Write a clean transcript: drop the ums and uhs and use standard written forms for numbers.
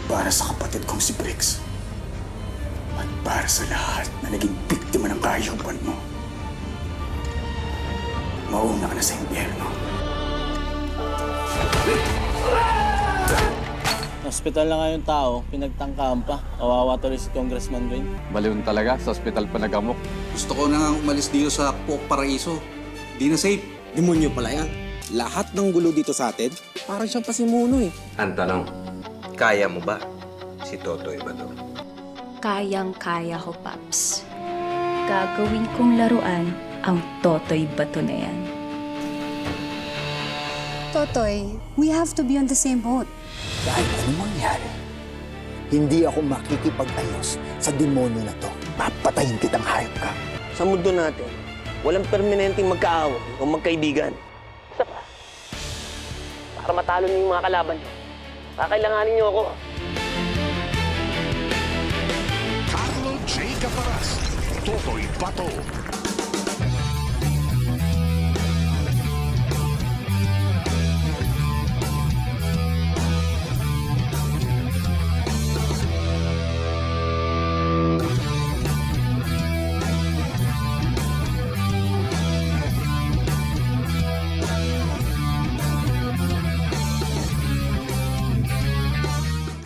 Para sa kapatid kong si Briggs. At para sa lahat na naging biktima ng kahayupan mo. Mauna ka na sa impyerno. Hospital na nga yung tao, pinagtangkaan pa. Kawawa tuloy si Congressman Dwayne. Baliw talaga, sa ospital pa nagamok. Gusto ko na nga umalis dito sa Pook Paraiso. Di na safe. Demonyo pala yan. Lahat ng gulo dito sa atin, parang siyang pasimuno eh. Ang tanong, kaya mo ba si Totoy Bato? Kayang-kaya ko, Paps. Gagawin kong laruan ang Totoy Bato na yan. Totoy, we have to be on the same boat. Kahit ano mangyari, hindi ako makikipag-ayos sa demonyo na to. Papatayin kitang hayop ka. Sa mundo natin, walang permanenteng magkaaway o magkaibigan. Isa pa, para matalo niyo yung mga kalaban niyo, kakailanganin niyo ako. Carlo J. Caparas, Totoy Bato.